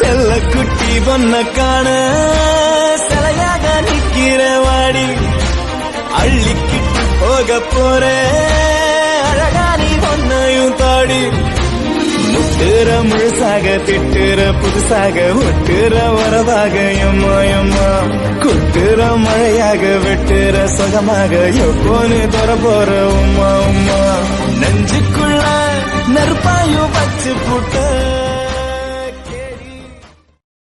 செல்ல குட்டி பொண்ண காண சிலையாக நிக்கிற வாடி அள்ளிக்கிட்டு போக போற அழகா நீ பொண்ணையும் தாடி முட்டுற முழுசாக திட்டுற புதுசாக ஒட்டுற உறவாக எம்மா எம்மா கொட்டுற மழையாக வெட்டுற சுகமாக எப்போன்னு தர போற உம்மா உம்மா நெஞ்சுக்குள்ள நெருப்பாயும் வச்சு புட்ட